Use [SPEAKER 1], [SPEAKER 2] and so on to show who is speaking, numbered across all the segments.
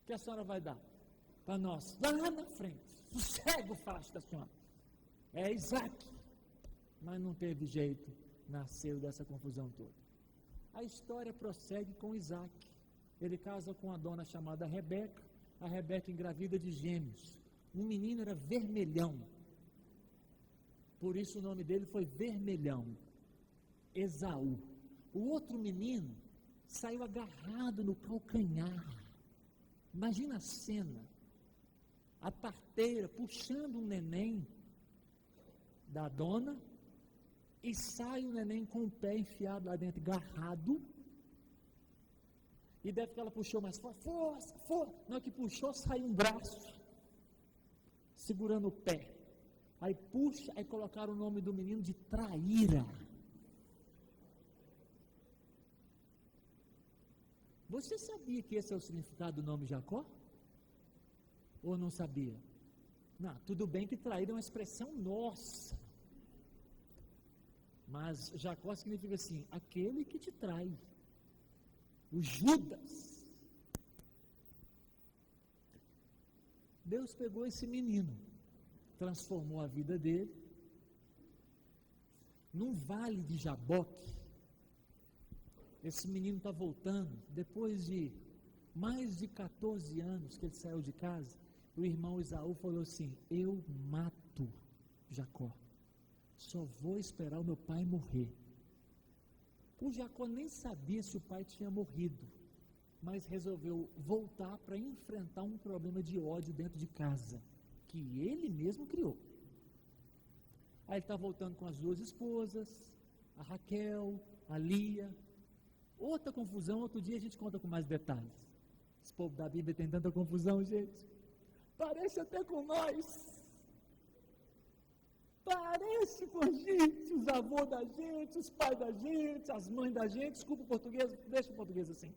[SPEAKER 1] que a senhora vai dar para nós, lá na frente? Sossega o facho da senhora. É Isaac. Mas não teve jeito, nasceu dessa confusão toda. A história prossegue com Isaac. Ele casa com uma dona chamada Rebeca. A Rebeca engravida de gêmeos. Um menino era vermelhão. Por isso o nome dele foi Vermelhão. Esaú. O outro menino saiu agarrado no calcanhar. Imagina a cena. A parteira puxando um neném da dona e sai o neném com o pé enfiado lá dentro, agarrado. E deve que ela puxou mais forte. Força, força. Na hora que puxou, saiu um braço segurando o pé. Aí puxa, aí colocaram o nome do menino de Traíra. Você sabia que esse é o significado do nome Jacó? Ou não sabia? Não, tudo bem que traíra é uma expressão nossa. Mas Jacó significa assim, aquele que te trai. O Judas. Deus pegou esse menino, transformou a vida dele, num vale de Jaboque. Esse menino está voltando, depois de mais de 14 anos que ele saiu de casa, o irmão Esaú falou assim, eu mato Jacó, só vou esperar o meu pai morrer. O Jacó nem sabia se o pai tinha morrido, mas resolveu voltar para enfrentar um problema de ódio dentro de casa, que ele mesmo criou. Aí ele está voltando com as duas esposas, a Raquel, a Lia. Outra confusão, outro dia a gente conta com mais detalhes. Esse povo da Bíblia tem tanta confusão, gente. Parece até com nós. Parece com a gente, os avós da gente, os pais da gente, as mães da gente. Desculpa o português, deixa o português assim.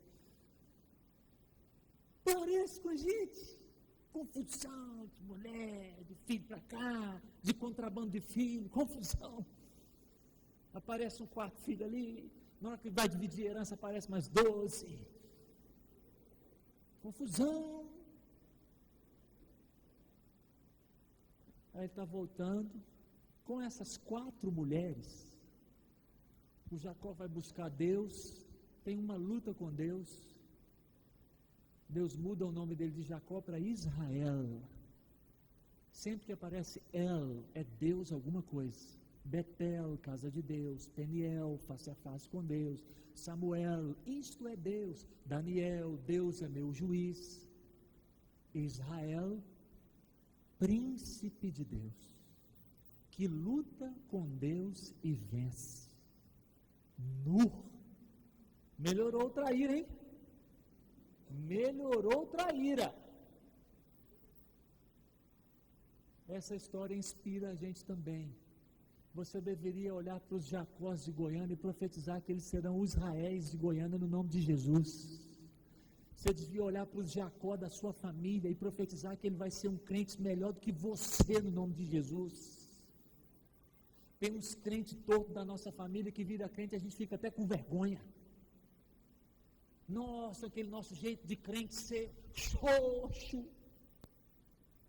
[SPEAKER 1] Parece com a gente. Confusão de mulher, de filho para cá, de contrabando de filho, confusão. Aparece um quarto filho ali, na hora que vai dividir a herança aparece mais 12. Confusão. Aí ele está voltando com essas 4 mulheres. O Jacó vai buscar Deus, tem uma luta com Deus. Deus muda o nome dele de Jacó para Israel. Sempre que aparece El, é Deus alguma coisa. Betel, casa de Deus. Peniel, face a face com Deus. Samuel, isto é Deus. Daniel, Deus é meu juiz. Israel, príncipe de Deus, que luta com Deus e vence. Melhorou traíra, hein? Melhorou traíra. Essa história inspira a gente também. Você deveria olhar para os Jacós de Goiânia e profetizar que eles serão os Israéis de Goiânia no nome de Jesus. Você devia olhar para os Jacó da sua família e profetizar que ele vai ser um crente melhor do que você no nome de Jesus. Tem uns crentes tortos da nossa família que vira crente e a gente fica até com vergonha. Nossa, aquele nosso jeito de crente ser xoxo,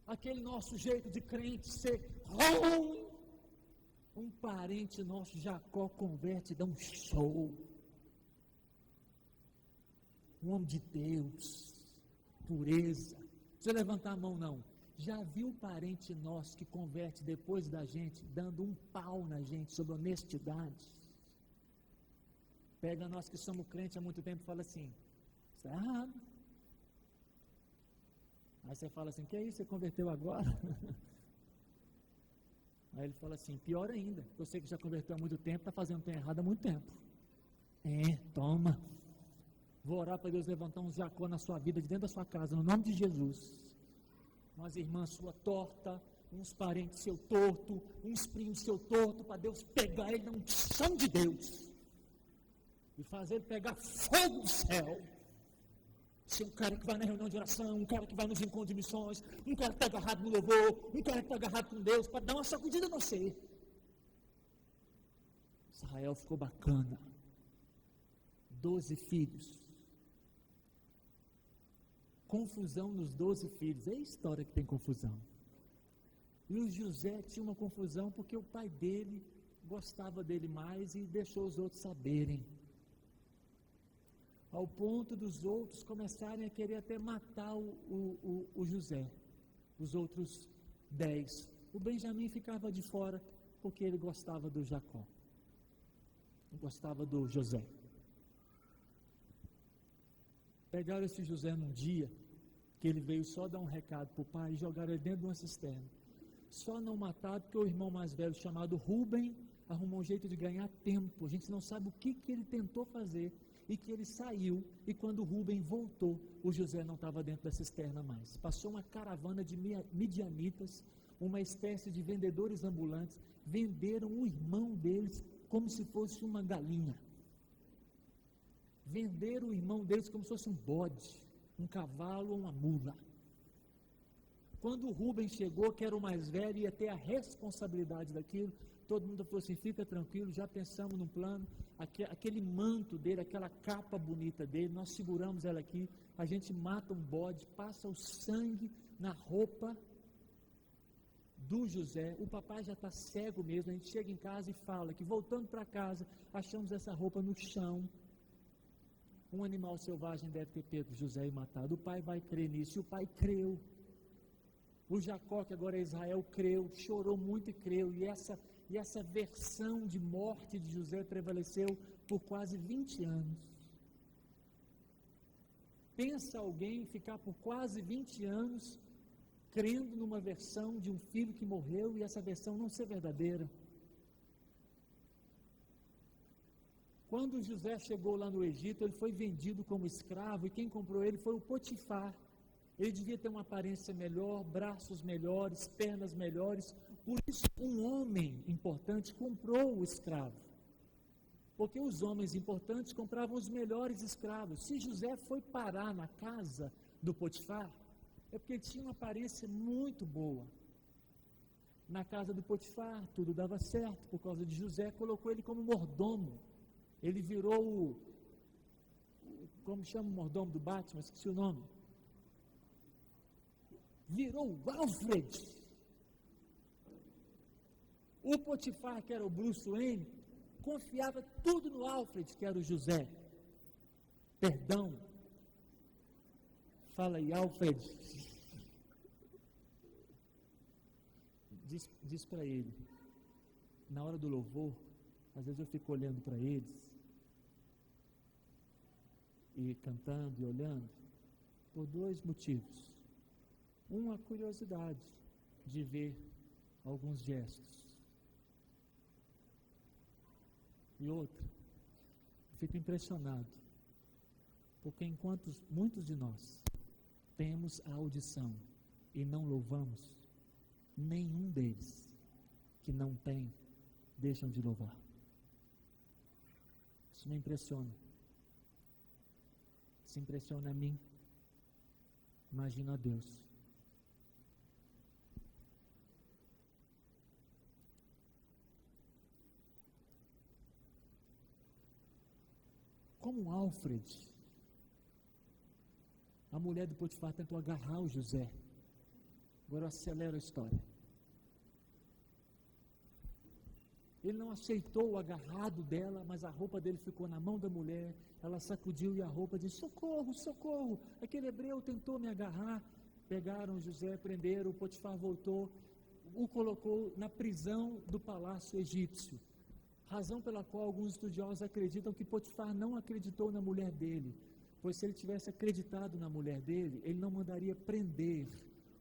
[SPEAKER 1] aquele nosso jeito de crente ser ruim. Um parente nosso, Jacó, converte e dá um show. Um homem de Deus, pureza. Não precisa levantar a mão não. Já viu um parente nosso que converte depois da gente, dando um pau na gente sobre honestidade? Pega nós que somos crentes há muito tempo e fala assim, está errado. Aí você fala assim, que é isso, você converteu agora? Aí ele fala assim, pior ainda, você que já converteu há muito tempo, está fazendo trem errado há muito tempo. Toma. Vou orar para Deus levantar um Jacó na sua vida, de dentro da sua casa, no nome de Jesus. Umas irmãs sua torta, uns parentes seu torto, uns primos seu torto, para Deus pegar ele na unção de Deus. E fazer ele pegar fogo do céu. Ser um cara que vai na reunião de oração, um cara que vai nos encontros de missões, um cara que está agarrado no louvor, um cara que está agarrado com Deus, para dar uma sacudida em você. Israel ficou bacana. 12 filhos. confusão nos 12 filhos. É a história que tem confusão. E o José tinha uma confusão porque o pai dele gostava dele mais e deixou os outros saberem. Ao ponto dos outros começarem a querer até matar o José, os outros 10. O Benjamim ficava de fora porque ele gostava do Jacó, gostava do José. Pegaram esse José num dia que ele veio só dar um recado para o pai e jogaram ele dentro de uma cisterna. Só não mataram porque o irmão mais velho, chamado Rúben, arrumou um jeito de ganhar tempo. A gente não sabe o que ele tentou fazer e que ele saiu, e quando Rúben voltou, o José não estava dentro da cisterna mais. Passou uma caravana de midianitas, uma espécie de vendedores ambulantes, venderam o irmão deles como se fosse uma galinha. Venderam o irmão deles como se fosse um bode, um cavalo ou uma mula. Quando o Rúben chegou, que era o mais velho, ia ter a responsabilidade daquilo, todo mundo falou assim, fica tranquilo, já pensamos no plano, aquele manto dele, aquela capa bonita dele, nós seguramos ela aqui, a gente mata um bode, passa o sangue na roupa do José, o papai já está cego mesmo, a gente chega em casa e fala que voltando para casa, achamos essa roupa no chão, um animal selvagem deve ter pego José e matado, o pai vai crer nisso, e o pai creu. O Jacó, que agora é Israel, creu, chorou muito e creu, e essa versão de morte de José prevaleceu por quase 20 anos. Pensa alguém ficar por quase 20 anos crendo numa versão de um filho que morreu e essa versão não ser verdadeira. Quando José chegou lá no Egito, ele foi vendido como escravo e quem comprou ele foi o Potifar. Ele devia ter uma aparência melhor, braços melhores, pernas melhores. Por isso, um homem importante comprou o escravo. Porque os homens importantes compravam os melhores escravos. Se José foi parar na casa do Potifar, é porque ele tinha uma aparência muito boa. Na casa do Potifar, tudo dava certo. Por causa de José, colocou ele como mordomo. Ele virou como chama o mordomo do Batman? Esqueci o nome. Virou o Alfred. O Potifar, que era o Bruce Wayne, confiava tudo no Alfred, que era o José. Perdão. Fala aí, Alfred. Diz para ele, na hora do louvor, às vezes eu fico olhando para eles, e cantando e olhando, por 2 motivos. Um, a curiosidade de ver alguns gestos. E outro, fico impressionado, porque enquanto muitos de nós temos a audição e não louvamos, nenhum deles que não tem, deixam de louvar. Isso me impressiona. Se impressiona a mim, imagina a Deus. Como Alfred, a mulher do Potifar tentou agarrar o José. Agora eu acelero a história. Ele não aceitou o agarrado dela, mas a roupa dele ficou na mão da mulher. Ela sacudiu e a roupa disse, socorro, socorro, aquele hebreu tentou me agarrar. Pegaram José, prenderam, o Potifar voltou, o colocou na prisão do palácio egípcio. Razão pela qual alguns estudiosos acreditam que Potifar não acreditou na mulher dele, pois se ele tivesse acreditado na mulher dele, ele não mandaria prender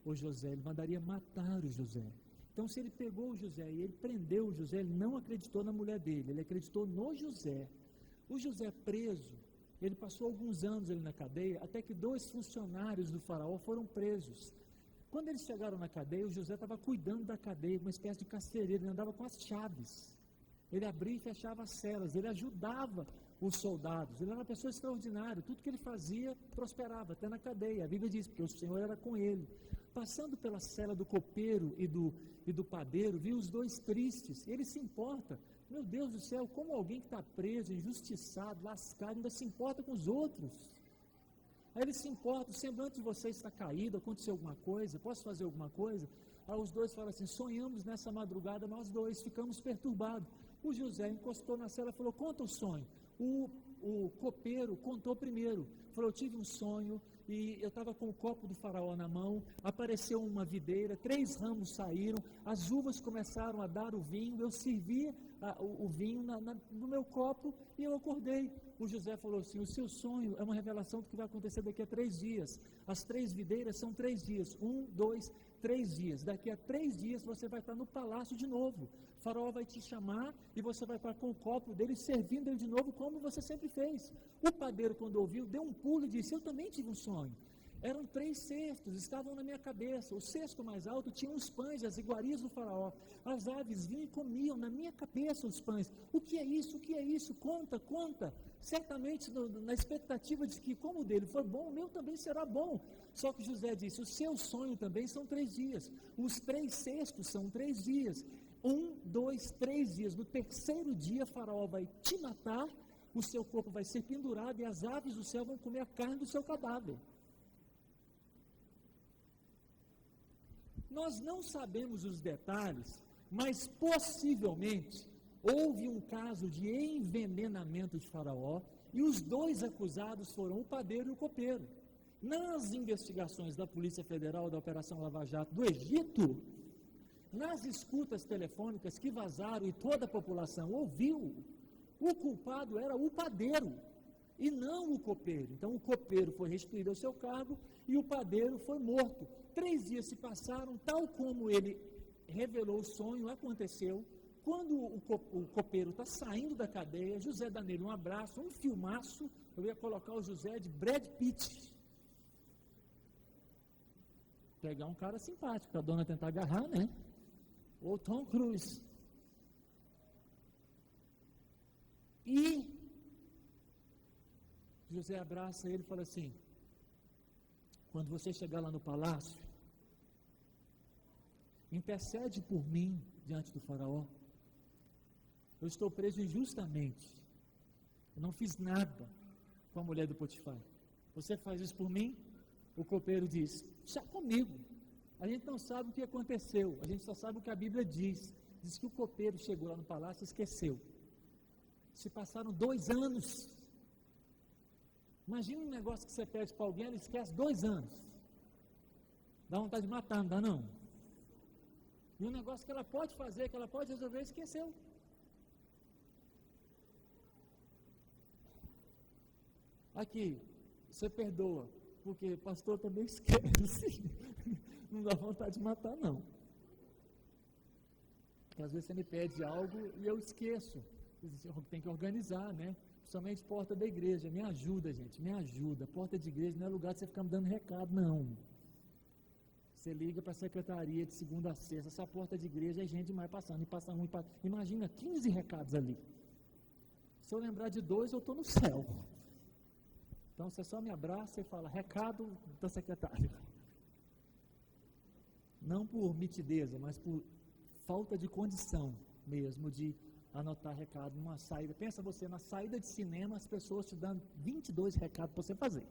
[SPEAKER 1] o José, ele mandaria matar o José. Então, se ele pegou o José e ele prendeu o José, ele não acreditou na mulher dele, ele acreditou no José. O José preso, ele passou alguns anos ali na cadeia, até que 2 funcionários do faraó foram presos. Quando eles chegaram na cadeia, o José estava cuidando da cadeia, uma espécie de carcereiro, ele andava com as chaves. Ele abria e fechava as celas, ele ajudava os soldados, ele era uma pessoa extraordinária, tudo que ele fazia prosperava, até na cadeia. A Bíblia diz, porque o Senhor era com ele. Passando pela cela do copeiro e do padeiro, viu os 2 tristes, ele se importa. Meu Deus do céu, como alguém que está preso, injustiçado, lascado, ainda se importa com os outros. Aí ele se importa, o semblante de vocês está caído, aconteceu alguma coisa, posso fazer alguma coisa? Aí os dois falam assim, sonhamos nessa madrugada, nós dois ficamos perturbados. O José encostou na cela e falou, conta o sonho. O copeiro contou primeiro, falou, eu tive um sonho e eu estava com o copo do faraó na mão, apareceu uma videira, 3 ramos saíram, as uvas começaram a dar o vinho, eu servi o vinho no meu copo e eu acordei. O José falou assim, o seu sonho é uma revelação do que vai acontecer daqui a 3 dias, as 3 videiras são 3 dias, 1, 2, 3 dias, daqui a 3 dias você vai estar no palácio de novo, o faraó vai te chamar e você vai estar com o copo dele, servindo ele de novo como você sempre fez. O padeiro, quando ouviu, deu um pulo e disse, eu também tive um sonho. Eram 3 cestos, estavam na minha cabeça, o cesto mais alto tinha os pães, as iguarias do faraó, as aves vinham e comiam na minha cabeça os pães. O que é isso? O que é isso? Conta, conta. Certamente na expectativa de que como o dele foi bom, o meu também será bom. Só que José disse, o seu sonho também são 3 dias, os 3 cestos são 3 dias, 1, 2, 3 dias, no 3º dia faraó vai te matar, o seu corpo vai ser pendurado e as aves do céu vão comer a carne do seu cadáver. Nós não sabemos os detalhes, mas possivelmente houve um caso de envenenamento de faraó e os 2 acusados foram o padeiro e o copeiro. Nas investigações da Polícia Federal da Operação Lava Jato do Egito, nas escutas telefônicas que vazaram e toda a população ouviu, o culpado era o padeiro e não o copeiro. Então o copeiro foi restituído ao seu cargo e o padeiro foi morto. 3 dias se passaram, tal como ele revelou o sonho, aconteceu. Quando o copeiro está saindo da cadeia, José dá nele um abraço, um filmaço, eu ia colocar o José de Brad Pitt. Pegar um cara simpático, para a dona tentar agarrar, né? Ou Tom Cruise. E José abraça ele e fala assim, quando você chegar lá no palácio, intercede por mim diante do faraó. Eu estou preso injustamente. Eu não fiz nada com a mulher do Potifar. Você faz isso por mim? O copeiro diz, já comigo. A gente não sabe o que aconteceu, a gente só sabe o que a Bíblia diz. Diz que o copeiro chegou lá no palácio e esqueceu. Se passaram 2 anos. Imagina um negócio que você pede para alguém, ela esquece 2 anos. Dá vontade de matar, não dá não? E um negócio que ela pode fazer, que ela pode resolver, esqueceu. Aqui, você perdoa, porque pastor também esquece. Não dá vontade de matar, não. Porque às vezes você me pede algo e eu esqueço. Tem que organizar, né? Principalmente porta da igreja. Me ajuda, gente, me ajuda. Porta de igreja não é lugar de você ficar me dando recado, não. Você liga para a secretaria de segunda a sexta, essa porta de igreja é gente demais passando, e passa um, imagina 15 recados ali. Se eu lembrar de 2, eu estou no céu. Então você só me abraça e fala, recado da secretária. Não por mitideza, mas por falta de condição mesmo de anotar recado numa saída. Pensa você, na saída de cinema, as pessoas te dando 22 recados para você fazer.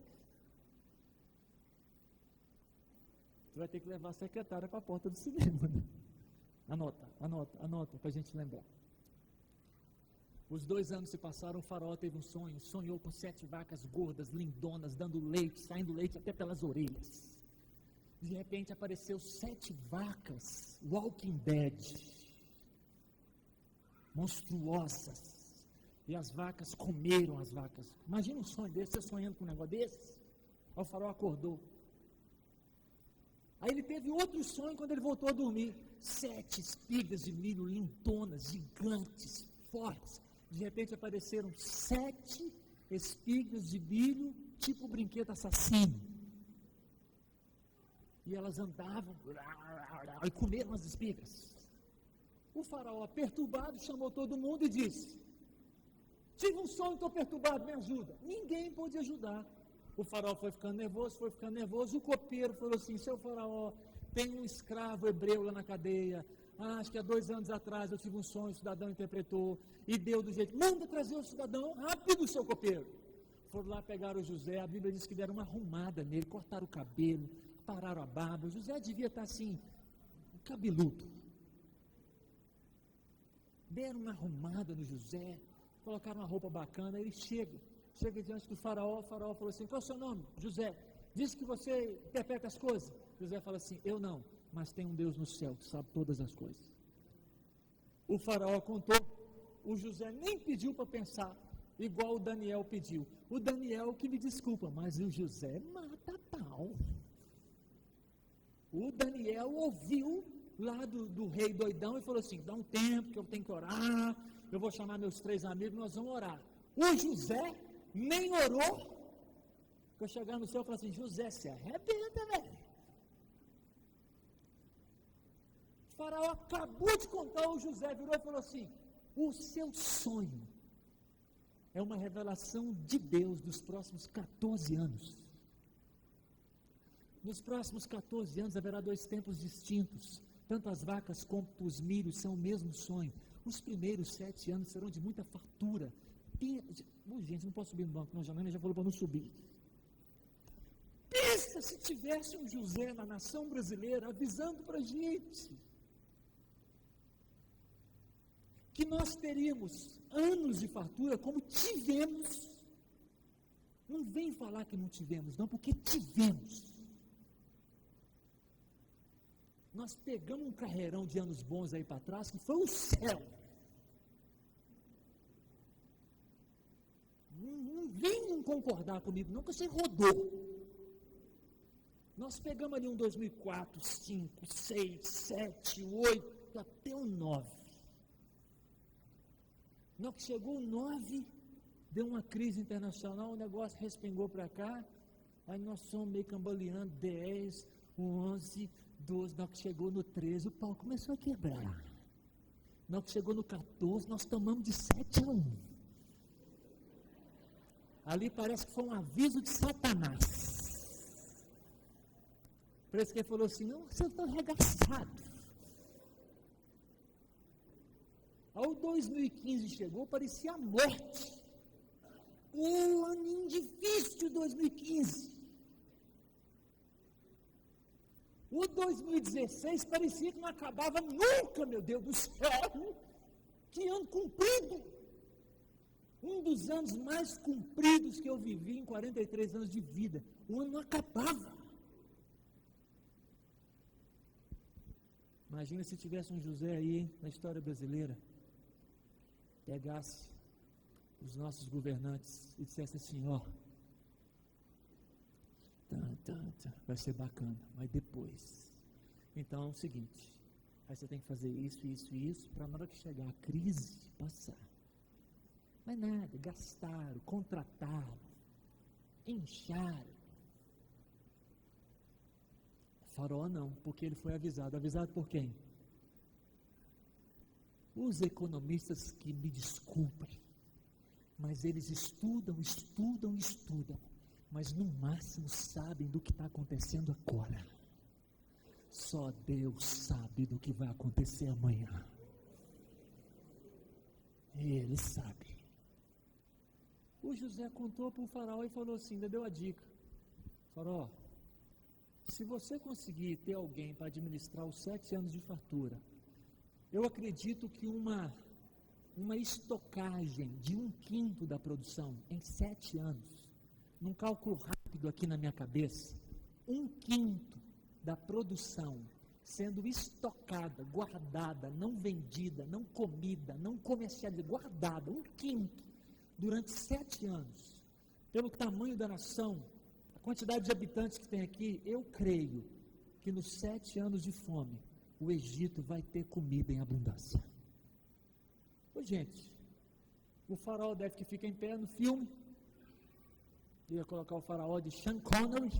[SPEAKER 1] Você vai ter que levar a secretária para a porta do cinema. Né? Anota, para a gente lembrar. Os 2 anos se passaram, o faraó teve um sonho, sonhou com 7 vacas gordas, lindonas, dando leite, saindo leite até pelas orelhas. De repente apareceu 7 vacas, Walking Dead, monstruosas, e as vacas comeram as vacas. Imagina um sonho desse, você sonhando com um negócio desse. Aí o faraó acordou. Aí ele teve outro sonho quando ele voltou a dormir. 7 espigas de milho lindonas, gigantes, fortes. De repente apareceram 7 espigas de milho, tipo brinquedo assassino. E elas andavam e comeram as espigas. O faraó, perturbado, chamou todo mundo e disse, tive um sonho, estou perturbado, me ajuda. Ninguém pôde ajudar. O faraó foi ficando nervoso, o copeiro falou assim, seu faraó, tem um escravo hebreu lá na cadeia, acho que há 2 anos atrás eu tive um sonho, o cidadão interpretou, e deu do jeito, manda trazer o cidadão, rápido, seu copeiro. foram lá pegar o José, a Bíblia diz que deram uma arrumada nele, cortaram o cabelo, pararam a barba. O José devia estar assim, cabeludo. Deram uma arrumada no José, colocaram uma roupa bacana, ele chega diante do faraó, o faraó falou assim, qual é o seu nome? José. Diz que você interpreta as coisas. José fala assim, eu não, mas tem um Deus no céu que sabe todas as coisas. O faraó contou, o José nem pediu para pensar, igual o Daniel pediu. O Daniel que me desculpa, mas o José mata pau. O Daniel ouviu lá do rei doidão e falou assim, dá um tempo que eu tenho que orar, eu vou chamar meus 3 amigos, nós vamos orar. O José nem orou. Eu chegar no céu e falar assim, José, se arrebenta, velho. O faraó acabou de contar, o José virou e falou assim, o seu sonho é uma revelação de Deus dos próximos 14 anos. Nos próximos 14 anos haverá 2 tempos distintos. Tanto as vacas quanto os milhos são o mesmo sonho. Os primeiros 7 anos serão de muita fartura. Gente, não posso subir no banco, não, já falou para não subir. Pensa se tivesse um José na nação brasileira avisando para a gente que nós teríamos anos de fartura como tivemos. Não vem falar que não tivemos, não, porque tivemos. Nós pegamos um carreirão de anos bons aí para trás, que foi o céu. Não vem concordar comigo, não, que você rodou. Nós pegamos ali um 2004, 5, 6, 7, 8, até o 9. Na hora que chegou o 9, deu uma crise internacional, o negócio respingou para cá, aí nós somos meio cambaleando, 10, 11, 12, na hora que chegou no 13, o pau começou a quebrar. Na hora que chegou no 14, nós tomamos de 7-1. Ali parece que foi um aviso de Satanás. Parece que ele falou assim, não, vocês estão arregaçados. Aí o 2015 chegou, parecia a morte. Um aninho difícil 2015. O 2016 parecia que não acabava nunca, meu Deus do céu. Que ano comprido. Um dos anos mais compridos que eu vivi em 43 anos de vida. O ano não acabava. Imagina se tivesse um José aí na história brasileira, pegasse os nossos governantes e dissesse assim, ó, vai ser bacana, mas depois. Então é o seguinte, aí você tem que fazer isso, isso e isso, para na hora que chegar a crise, passar. Mas nada, gastaram, contrataram, incharam. Faraó não, porque ele foi avisado. Avisado por quem? Os economistas que me desculpem, mas eles estudam, mas no máximo sabem do que está acontecendo agora. Só Deus sabe do que vai acontecer amanhã. Ele sabe. O José contou para o faraó e falou assim, ainda deu a dica. Faraó, se você conseguir ter alguém para administrar os 7 anos de fartura, eu acredito que uma estocagem de 1/5 da produção em 7 anos, num cálculo rápido aqui na minha cabeça, 1/5 da produção sendo estocada, guardada, não vendida, não comida, não comercializada, guardada, 1/5 durante 7 anos, pelo tamanho da nação, quantidade de habitantes que tem aqui, eu creio que nos 7 anos de fome, o Egito vai ter comida em abundância. Ô gente, o faraó deve que fica em pé no filme, ia colocar o faraó de Sean Connery,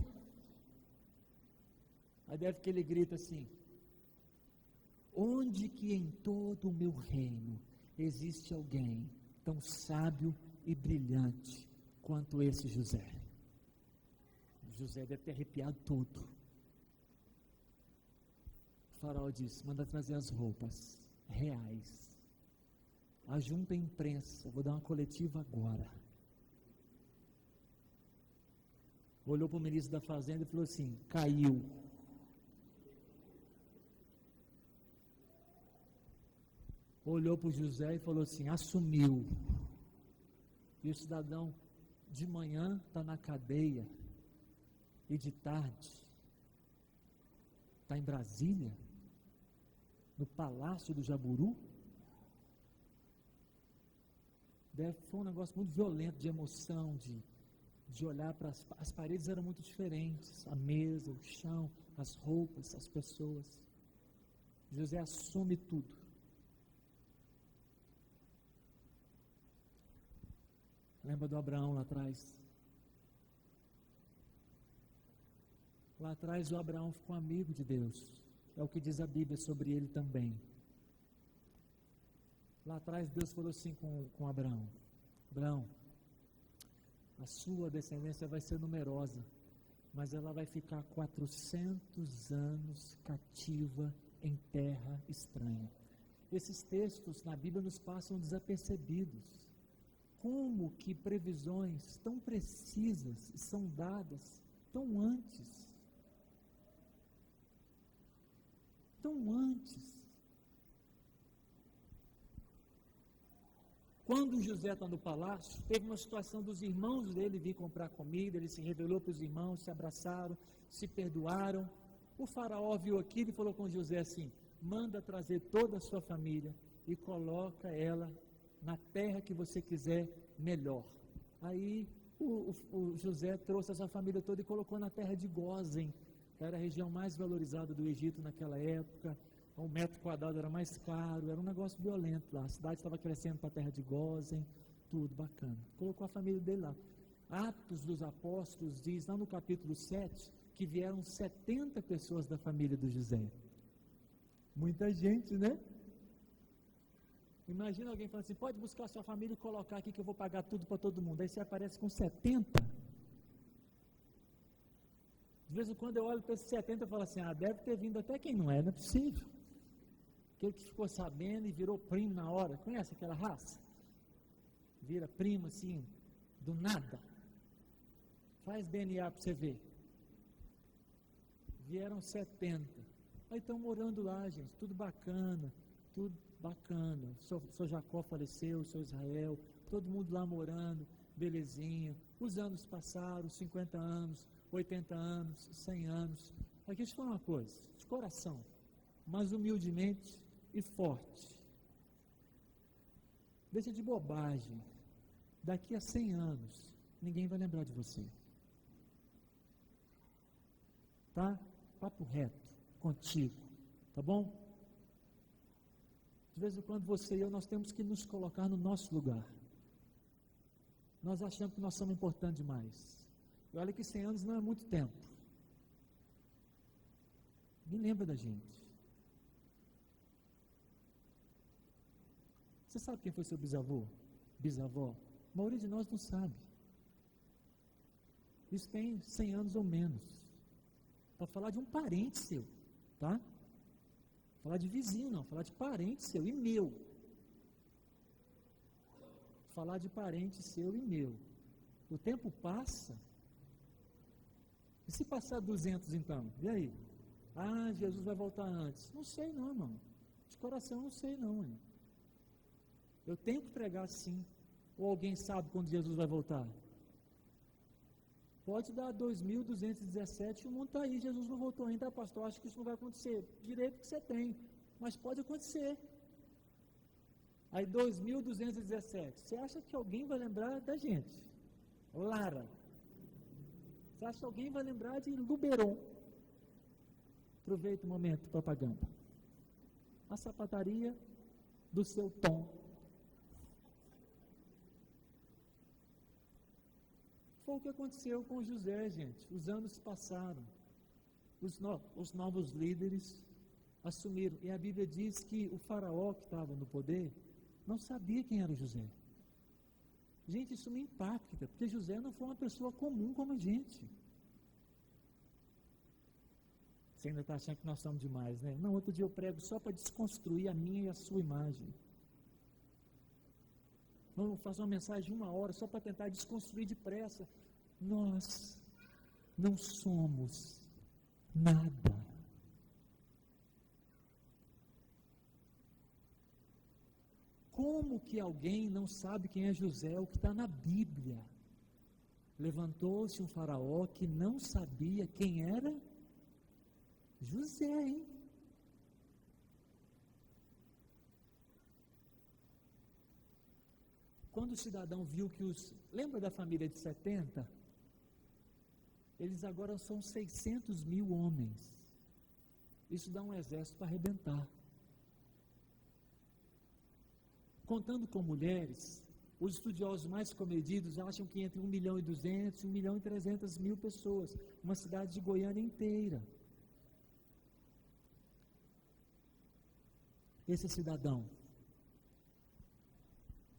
[SPEAKER 1] aí deve que ele grita assim, onde que em todo o meu reino existe alguém tão sábio e brilhante quanto esse José? José deve ter arrepiado todo. O faraó disse, manda trazer as roupas reais. Ajunta a imprensa, vou dar uma coletiva agora. olhou para o ministro da Fazenda e falou assim: caiu. Olhou para o José e falou assim: assumiu. E o cidadão de manhã está na cadeia e de tarde está em Brasília, no Palácio do Jaburu. Foi um negócio muito violento, de emoção, de olhar para as paredes eram muito diferentes, a mesa, o chão, as roupas, as pessoas. José assume tudo. Lembra do Abraão lá atrás? Lá atrás o Abraão ficou amigo de Deus. É o que diz a Bíblia sobre ele também. Lá atrás Deus falou assim com Abraão: Abraão, a sua descendência vai ser numerosa, mas ela vai ficar 400 anos cativa em terra estranha. Esses textos na Bíblia nos passam desapercebidos. Como que previsões tão precisas são dadas tão antes? Tão antes. Quando José está no palácio, teve uma situação dos irmãos dele vir comprar comida, ele se revelou para os irmãos, se abraçaram, se perdoaram. O faraó viu aquilo e falou com José assim: manda trazer toda a sua família e coloca ela na terra que você quiser melhor. Aí o José trouxe a sua família toda e colocou na terra de Gósen, que era a região mais valorizada do Egito naquela época. O metro quadrado era mais caro, era um negócio violento lá. A cidade estava crescendo para a terra de Gósen, tudo bacana. Colocou a família dele lá. Atos dos Apóstolos diz, lá no capítulo 7, que vieram 70 pessoas da família do José. Muita gente, né? Imagina alguém falando assim: pode buscar a sua família e colocar aqui que eu vou pagar tudo para todo mundo. Aí você aparece com 70. De vez em quando eu olho para esses 70 e falo assim: deve ter vindo até quem não é possível. Aquele que ficou sabendo e virou primo na hora. Conhece aquela raça? Vira primo assim, do nada. Faz DNA para você ver. Vieram 70. Aí estão morando lá, gente, tudo bacana, tudo bacana. O seu Jacó faleceu, o seu Israel, todo mundo lá morando, belezinha. Os anos passaram, 50 anos, 80 anos, 100 anos. Aqui deixa eu falar uma coisa, de coração, mas humildemente e forte. Deixa de bobagem. Daqui a 100 anos, ninguém vai lembrar de você. Tá? Papo reto, contigo. Tá bom? De vez em quando você e eu, nós temos que nos colocar no nosso lugar. Nós achamos que nós somos importantes demais. E olha que 100 anos não é muito tempo. Nem lembra da gente. Você sabe quem foi seu bisavô? Bisavó? A maioria de nós não sabe. Isso tem 100 anos ou menos. Para falar de um parente seu, tá? Falar de vizinho não, falar de parente seu e meu. Falar de parente seu e meu. O tempo passa. E se passar 200 então? E aí? Jesus vai voltar antes. Não sei não, irmão. De coração não sei não, irmão. Eu tenho que pregar sim. Ou alguém sabe quando Jesus vai voltar? Pode dar 2217 e o mundo está aí, Jesus não voltou ainda, pastor, acho que isso não vai acontecer. Direito que você tem, mas pode acontecer. Aí 2217, você acha que alguém vai lembrar da gente? Lara. Você acha que alguém vai lembrar de Luberon? Aproveita o momento, propaganda. A sapataria do seu Tom. Foi o que aconteceu com José, gente. Os anos passaram. Os novos líderes assumiram. E a Bíblia diz que o faraó que estava no poder não sabia quem era José. Gente, isso me impacta, porque José não foi uma pessoa comum como a gente. Você ainda está achando que nós somos demais, né? Não, outro dia eu prego só para desconstruir a minha e a sua imagem. Vamos fazer uma mensagem de 1 hora só para tentar desconstruir depressa. Nós não somos nada. Como que alguém não sabe quem é José, o que está na Bíblia? Levantou-se um faraó que não sabia quem era José, hein? Quando o cidadão viu que lembra da família de 70? Eles agora são 600 mil homens. Isso dá um exército para arrebentar. Contando com mulheres, os estudiosos mais comedidos acham que entre 1.200.000 e 1.300.000 pessoas, uma cidade de Goiânia inteira. Esse cidadão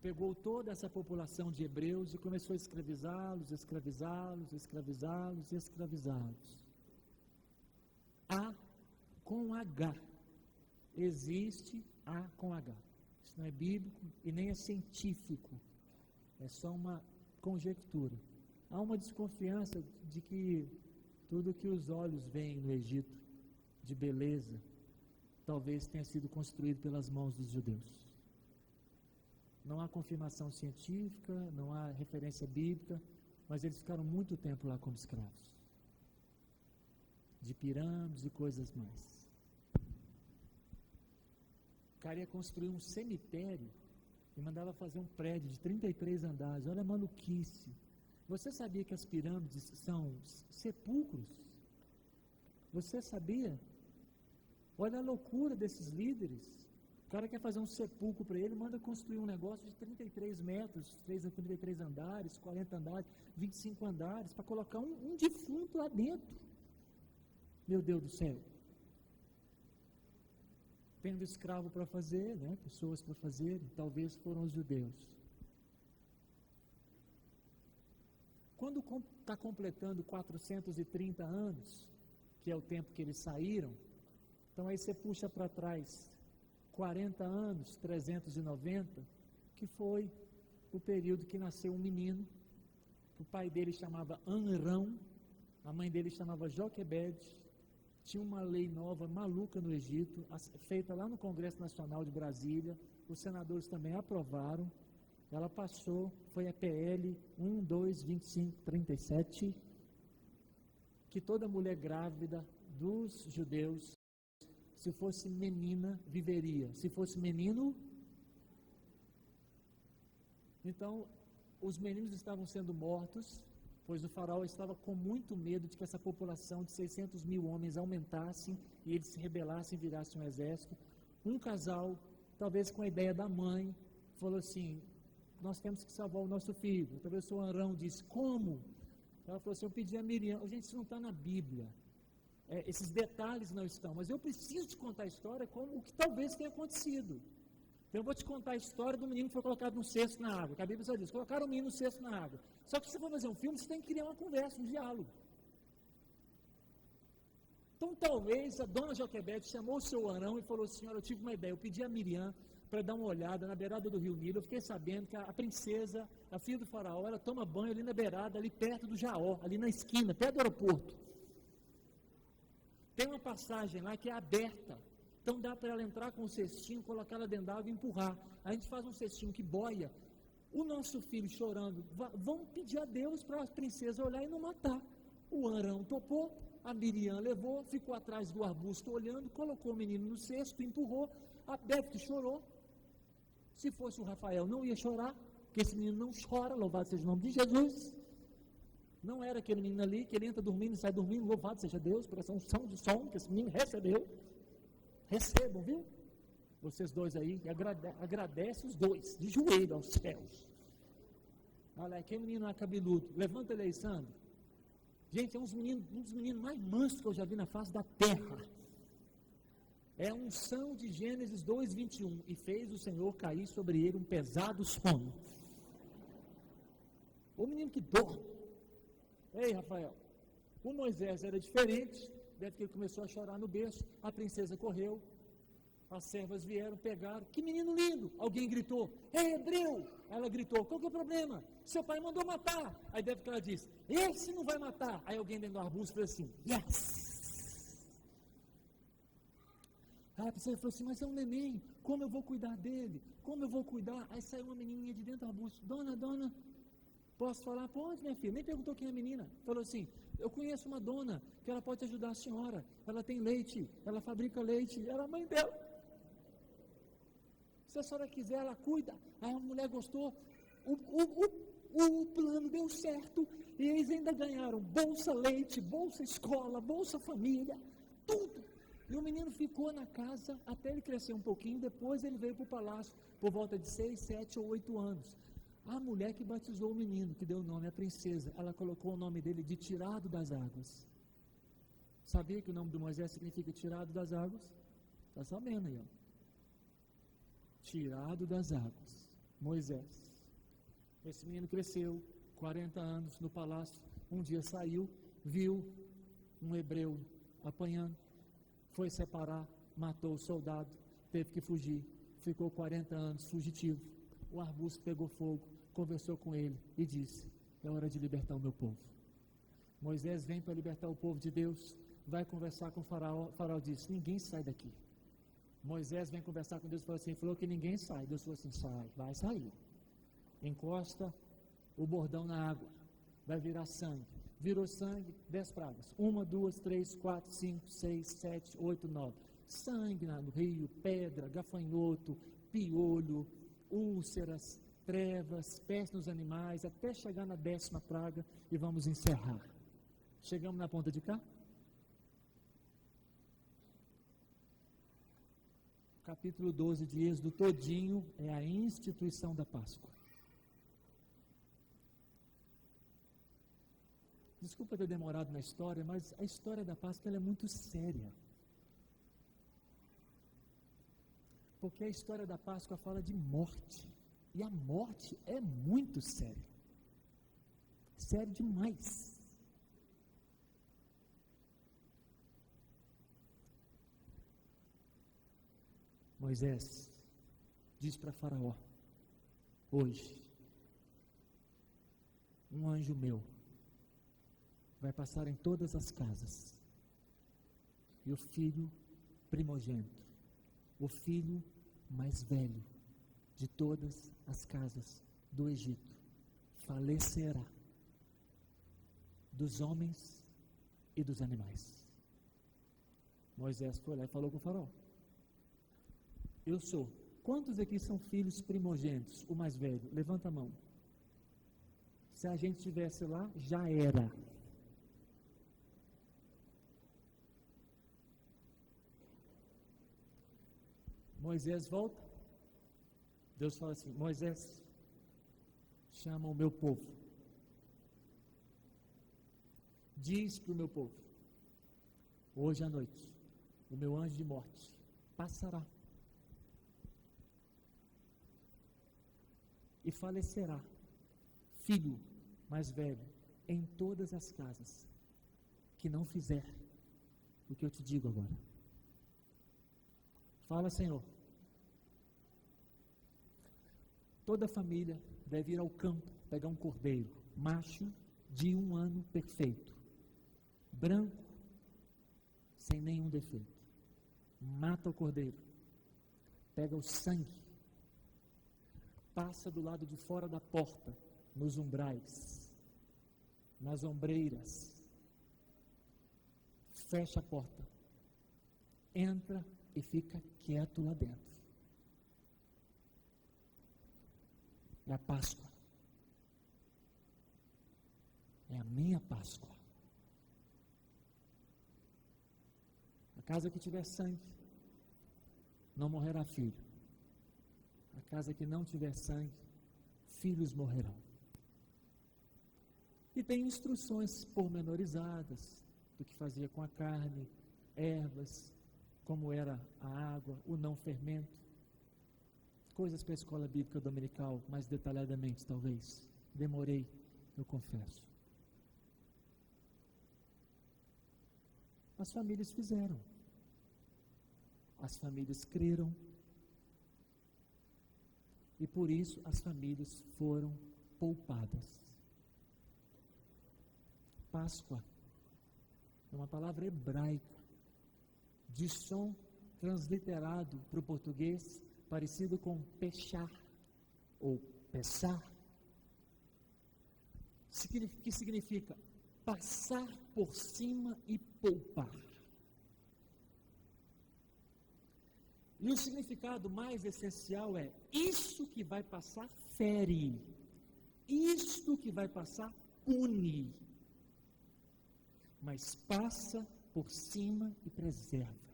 [SPEAKER 1] pegou toda essa população de hebreus e começou a escravizá-los. A com H. Existe A com H. Isso não é bíblico e nem é científico. É só uma conjectura. Há uma desconfiança de que tudo que os olhos veem no Egito, de beleza, talvez tenha sido construído pelas mãos dos judeus. Não há confirmação científica, não há referência bíblica, mas eles ficaram muito tempo lá como escravos. De pirâmides e coisas mais. O cara ia construir um cemitério e mandava fazer um prédio de 33 andares. Olha a maluquice. Você sabia que as pirâmides são sepulcros? Você sabia? Olha a loucura desses líderes. O cara quer fazer um sepulcro para ele, manda construir um negócio de 33 metros, 33 andares, 40 andares, 25 andares, para colocar um defunto lá dentro. Meu Deus do céu. Tendo escravo para fazer, né? Pessoas para fazer, talvez foram os judeus. Quando está completando 430 anos, que é o tempo que eles saíram, então aí você puxa para trás 40 anos, 390, que foi o período que nasceu um menino, o pai dele chamava Amrão, a mãe dele chamava Joquebede. Tinha uma lei nova, maluca no Egito, feita lá no Congresso Nacional de Brasília, os senadores também aprovaram, ela passou, foi a PL 122537, que toda mulher grávida dos judeus, se fosse menina, viveria. Se fosse menino, então os meninos estavam sendo mortos, pois o faraó estava com muito medo de que essa população de 600 mil homens aumentasse e eles se rebelassem e virassem um exército. Um casal, talvez com a ideia da mãe, falou assim, nós temos que salvar o nosso filho. Talvez o Arão disse, como? Ela falou assim, eu pedi a Miriam, gente, isso não está na Bíblia. Esses detalhes não estão, mas eu preciso te contar a história como o que talvez tenha acontecido. Então eu vou te contar a história do menino que foi colocado num cesto na água, que a Bíblia só diz, colocaram o menino no cesto na água. Só que se você for fazer um filme, você tem que criar uma conversa, um diálogo. Então talvez a dona Joquebede chamou o seu Arão e falou, senhora, eu tive uma ideia, eu pedi a Miriam para dar uma olhada na beirada do rio Nilo, eu fiquei sabendo que a princesa, a filha do faraó, ela toma banho ali na beirada, ali perto do Jaó, ali na esquina, perto do aeroporto. Tem uma passagem lá que é aberta, então dá para ela entrar com um cestinho, colocar ela dentro d'água e empurrar. A gente faz um cestinho que boia, o nosso filho chorando, vamos pedir a Deus para a princesa olhar e não matar. O Arão topou, a Miriam levou, ficou atrás do arbusto olhando, colocou o menino no cesto, empurrou, a Beth chorou. Se fosse o Rafael, não ia chorar, porque esse menino não chora, louvado seja o nome de Jesus. Não era aquele menino ali, que ele entra dormindo e sai dormindo, louvado seja Deus, por essa unção de som que esse menino recebeu. Recebam, viu? Vocês dois aí, agradece os dois, de joelho aos céus. Olha, aquele menino lá cabeludo, levanta ele aí, Sandro. Gente, é um dos meninos mais mansos que eu já vi na face da terra. É a unção de Gênesis 2:21, e fez o Senhor cair sobre ele um pesado sono. O menino que dorme. Ei, Rafael, o Moisés era diferente, deve que ele começou a chorar no berço, a princesa correu, As servas vieram, pegaram, que menino lindo! Alguém gritou, é hebreu! Ela gritou, qual que é o problema? Seu pai mandou matar. Aí deve que ela disse, esse não vai matar. Aí alguém dentro do arbusto falou assim, yes! Aí a pessoa falou assim, mas é um neném, como eu vou cuidar dele? Como eu vou cuidar? Aí saiu uma menininha de dentro do arbusto, dona, posso falar? Pode, minha filha. Nem perguntou quem é a menina. Falou assim, eu conheço uma dona, que ela pode ajudar a senhora, ela tem leite, ela fabrica leite, ela é a mãe dela. Se a senhora quiser, ela cuida. Aí a mulher gostou, o plano deu certo, e eles ainda ganharam bolsa leite, bolsa escola, bolsa família, tudo. E o menino ficou na casa até ele crescer um pouquinho, depois ele veio para o palácio, por volta de 6, 7 ou 8 anos. A mulher que batizou o menino, que deu o nome à princesa, ela colocou o nome dele de tirado das águas. Sabia que o nome do Moisés significa tirado das águas? Está sabendo aí, ó. Tirado das águas, Moisés. Esse menino cresceu, 40 anos no palácio, um dia saiu, viu um hebreu apanhando, foi separar, matou o soldado, teve que fugir, ficou 40 anos fugitivo, o arbusto pegou fogo, conversou com ele e disse, é hora de libertar o meu povo. Moisés vem para libertar o povo de Deus, vai conversar com o faraó, o faraó disse, ninguém sai daqui. Moisés vem conversar com Deus e falou que ninguém sai. Deus falou assim, sai, vai sair. Encosta o bordão na água, vai virar sangue. Virou sangue, 10 pragas. 1, 2, 3, 4, 5, 6, 7, 8, 9. Sangue no rio, pedra, gafanhoto, piolho, úlceras, trevas, peste nos animais, até chegar na 10ª praga e vamos encerrar. Chegamos na ponta de cá? Capítulo 12 de Êxodo todinho é a instituição da Páscoa. Desculpa ter demorado na história, mas a história da Páscoa ela é muito séria. Porque a história da Páscoa fala de morte. E a morte é muito séria. Sério demais. Moisés diz para Faraó, hoje, um anjo meu vai passar em todas as casas, e o filho primogênito, o filho mais velho de todas as casas do Egito, falecerá dos homens e dos animais. Moisés foi lá e falou com o faraó, eu sou. Quantos aqui são filhos primogênitos? O mais velho, levanta a mão. Se a gente estivesse lá, já era. Moisés volta. Deus fala assim, Moisés, chama o meu povo. Diz para o meu povo, hoje à noite, o meu anjo de morte passará. E falecerá, filho mais velho, em todas as casas, que não fizer o que eu te digo agora. Fala, Senhor. Toda família deve ir ao campo, pegar um cordeiro, macho, de 1 ano perfeito, branco, sem nenhum defeito. Mata o cordeiro, pega o sangue, passa do lado de fora da porta, nos umbrais, nas ombreiras, fecha a porta, entra e fica quieto lá dentro. É a Páscoa. É a minha Páscoa. A casa que tiver sangue, não morrerá filho. A casa que não tiver sangue, filhos morrerão. E tem instruções pormenorizadas do que fazia com a carne, ervas, como era a água, o não fermento. Coisas para a escola bíblica dominical, mais detalhadamente talvez. Demorei, eu confesso. As famílias fizeram. as famílias creram, e por isso as famílias foram poupadas. Páscoa é uma palavra hebraica, de som transliterado para o português, parecido com pechar ou pessar, que significa passar por cima e poupar. E o significado mais essencial é: isso que vai passar fere, isto que vai passar pune, mas passa por cima e preserva.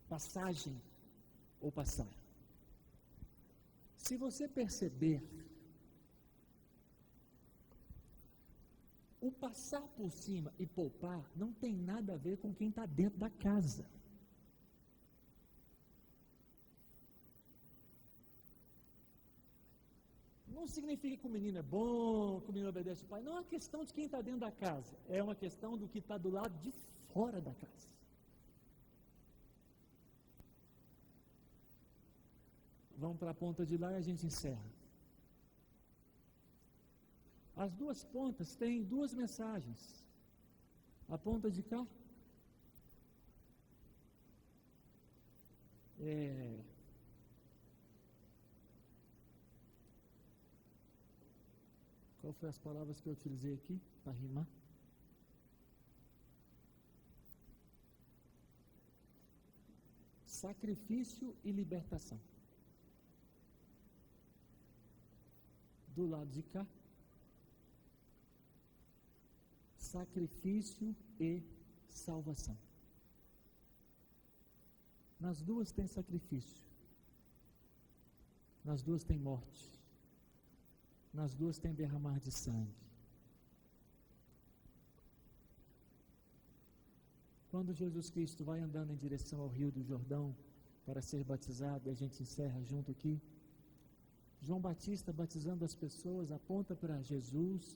[SPEAKER 1] Passagem ou passar. Se você perceber, o passar por cima e poupar não tem nada a ver com quem está dentro da casa. Não significa que o menino é bom, que o menino obedece o pai. Não é uma questão de quem está dentro da casa. É uma questão do que está do lado de fora da casa. Vamos para a ponta de lá e a gente encerra. As duas pontas têm duas mensagens. A ponta de cá qual foi as palavras que eu utilizei aqui para rimar? Sacrifício e libertação. Do lado de cá, sacrifício e salvação. Nas duas tem sacrifício, nas duas tem morte, nas duas tem derramar de sangue. Quando Jesus Cristo vai andando em direção ao Rio do Jordão para ser batizado, e a gente encerra junto aqui, João Batista, batizando as pessoas, aponta para Jesus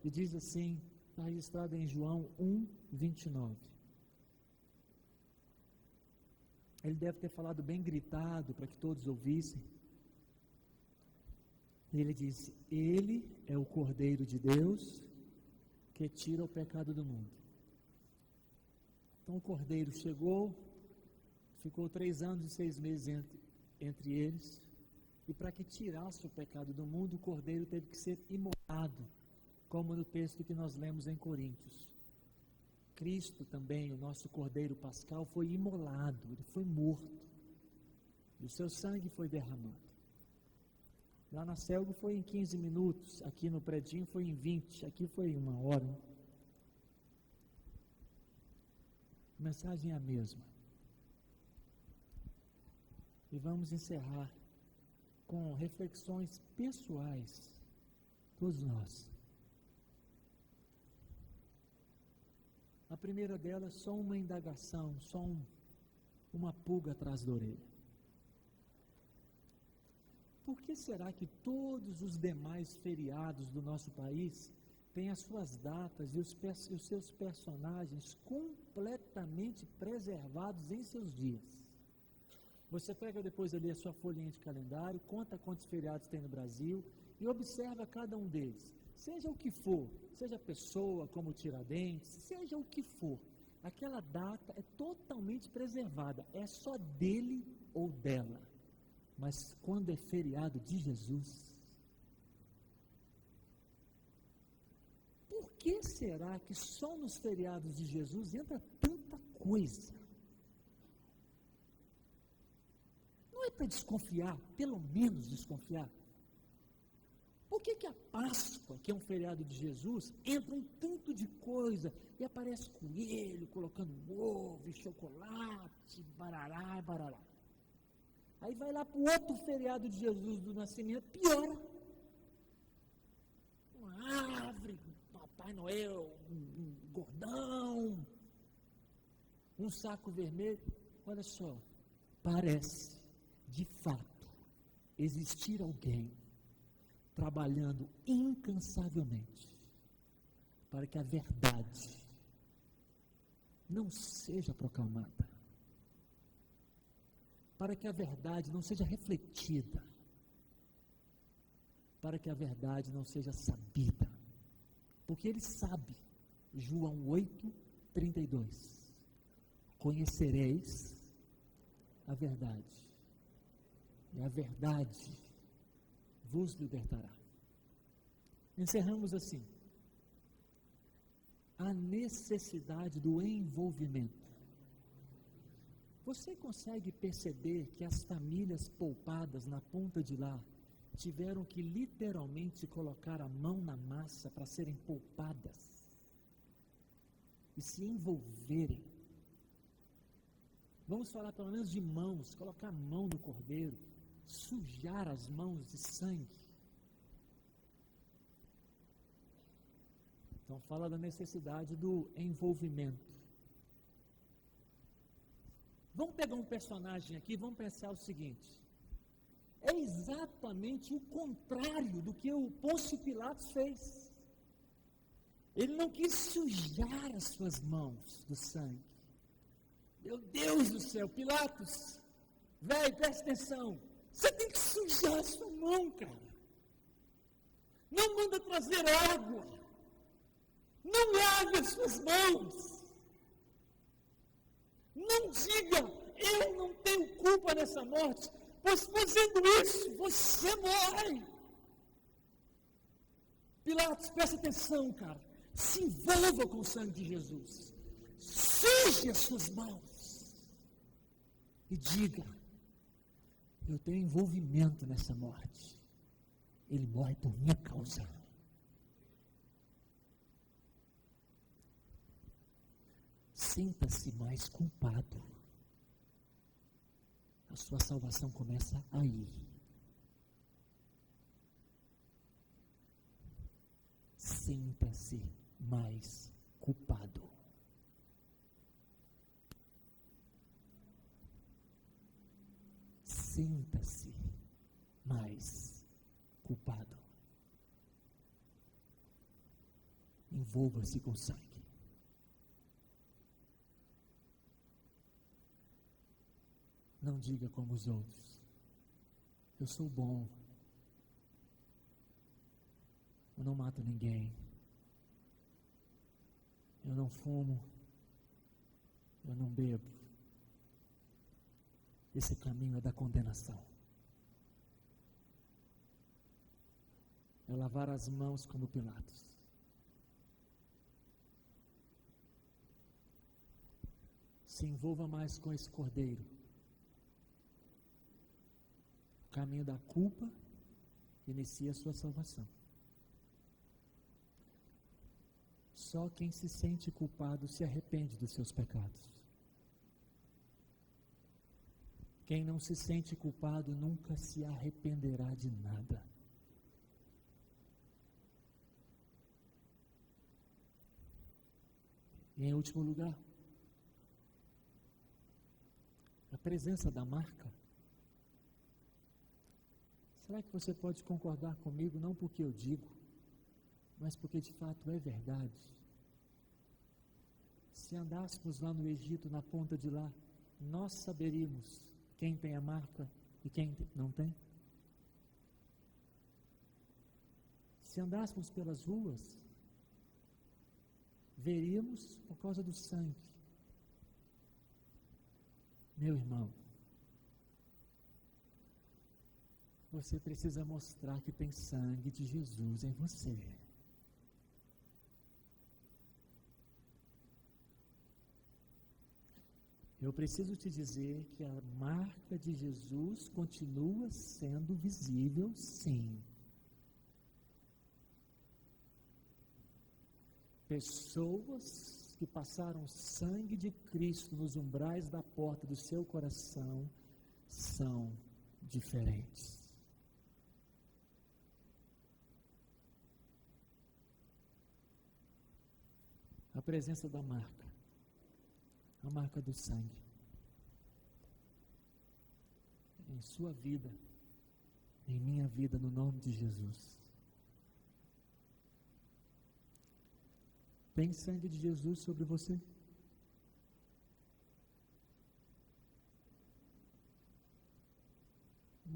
[SPEAKER 1] e diz assim, está registrado em João 1:29. Ele deve ter falado bem gritado para que todos ouvissem. E ele disse: Ele é o Cordeiro de Deus que tira o pecado do mundo. Então o Cordeiro chegou, ficou 3 anos e 6 meses entre eles, e para que tirasse o pecado do mundo, o Cordeiro teve que ser imolado, como no texto que nós lemos em Coríntios. Cristo também, o nosso Cordeiro Pascal, foi imolado, ele foi morto, e o seu sangue foi derramado. Lá na Celgo foi em 15 minutos, aqui no predinho foi em 20, aqui foi 1 hora. A mensagem é a mesma. E vamos encerrar com reflexões pessoais, todos nós. A primeira delas, só uma indagação, só uma pulga atrás da orelha. Por que será que todos os demais feriados do nosso país têm as suas datas e os seus personagens completamente preservados em seus dias? Você pega depois ali a sua folhinha de calendário, conta quantos feriados tem no Brasil e observa cada um deles. Seja o que for, seja pessoa como Tiradentes, seja o que for, aquela data é totalmente preservada, é só dele ou dela. Mas quando é feriado de Jesus, por que será que só nos feriados de Jesus entra tanta coisa? Não é para desconfiar, pelo menos desconfiar. Por que a Páscoa, que é um feriado de Jesus, entra um tanto de coisa e aparece coelho, colocando ovo e chocolate, barará e barará? Aí vai lá para o outro feriado de Jesus do Nascimento, piora. Uma árvore, um Papai Noel, um gordão, um saco vermelho. Olha só, parece, de fato, existir alguém trabalhando incansavelmente para que a verdade não seja proclamada, para que a verdade não seja refletida, para que a verdade não seja sabida, porque ele sabe, João 8:32, conhecereis a verdade, e a verdade vos libertará. Encerramos assim, a necessidade do envolvimento. Você consegue perceber que as famílias poupadas na ponta de lá tiveram que literalmente colocar a mão na massa para serem poupadas e se envolverem? Vamos falar pelo menos de mãos, colocar a mão no cordeiro, sujar as mãos de sangue. Então fala da necessidade do envolvimento. Vamos pegar um personagem aqui, vamos pensar o seguinte: é exatamente o contrário do que o Pôncio Pilatos fez. Ele não quis sujar as suas mãos do sangue. Meu Deus do céu, Pilatos, velho, presta atenção, você tem que sujar a sua mão, cara. Não manda trazer água. Não lave as suas mãos. Não diga, eu não tenho culpa nessa morte, pois fazendo isso, você morre. Pilatos, presta atenção, cara. Se envolva com o sangue de Jesus. Suje as suas mãos. E diga, eu tenho envolvimento nessa morte. Ele morre por minha causa. Sinta-se mais culpado. A sua salvação começa aí. Sinta-se mais culpado. Sinta-se mais culpado. Envolva-se com sangue. Não diga como os outros, eu sou bom, eu não mato ninguém, eu não fumo, eu não bebo. Esse caminho é da condenação. É lavar as mãos como Pilatos. Se envolva mais com esse cordeiro. O caminho da culpa inicia a sua salvação. Só quem se sente culpado se arrepende dos seus pecados. Quem não se sente culpado nunca se arrependerá de nada. E em último lugar, a presença da marca. Será que você pode concordar comigo, não porque eu digo, mas porque de fato é verdade? Se andássemos lá no Egito, na ponta de lá, nós saberíamos quem tem a marca e quem não tem? Se andássemos pelas ruas, veríamos por causa do sangue. Meu irmão, você precisa mostrar que tem sangue de Jesus em você. Eu preciso te dizer que a marca de Jesus continua sendo visível, sim. Pessoas que passaram sangue de Cristo nos umbrais da porta do seu coração são diferentes. A presença da marca, a marca do sangue, em sua vida, em minha vida, no nome de Jesus. Tem sangue de Jesus sobre você?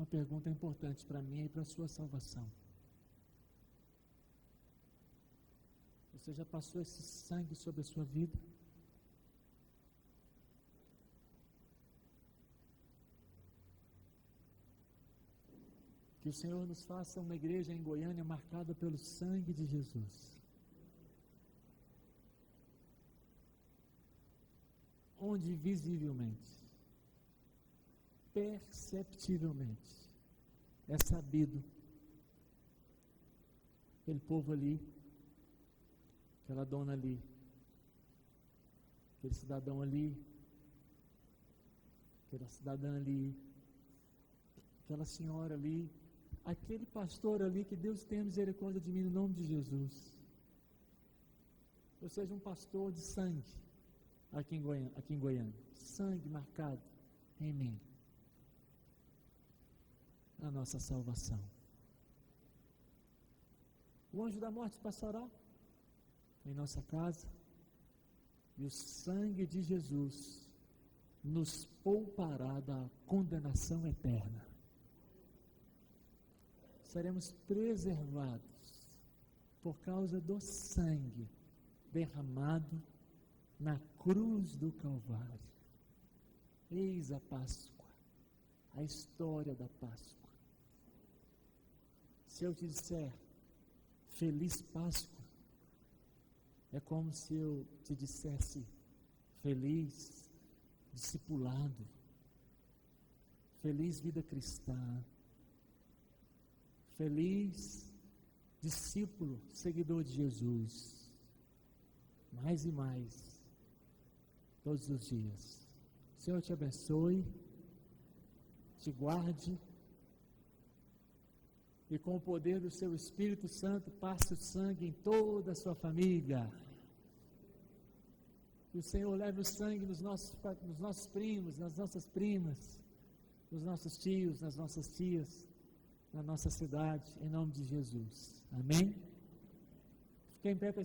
[SPEAKER 1] uma pergunta importante para mim e para a sua salvação. Você já passou esse sangue sobre a sua vida? Que o Senhor nos faça uma igreja em Goiânia marcada pelo sangue de Jesus. Onde visivelmente, perceptivelmente, é sabido, aquele povo ali, aquela dona ali, aquele cidadão ali, aquela cidadã ali, aquela senhora ali, aquele pastor ali, que Deus tenha misericórdia de mim no nome de Jesus. Eu seja um pastor de sangue aqui em Goiânia, sangue marcado em mim, a nossa salvação. O anjo da morte passará em nossa casa e o sangue de Jesus nos poupará da condenação eterna. Seremos preservados por causa do sangue derramado na cruz do Calvário. Eis a Páscoa, a história da Páscoa. Se eu te disser Feliz Páscoa, é como se eu te dissesse feliz discipulado, feliz vida cristã, feliz discípulo, seguidor de Jesus, mais e mais, todos os dias. O Senhor te abençoe, te guarde, e com o poder do seu Espírito Santo, passe o sangue em toda a sua família. Que o Senhor leve o sangue nos nossos primos, nas nossas primas, nos nossos tios, nas nossas tias, na nossa cidade, em nome de Jesus. Amém? Fiquem em pé para a gente.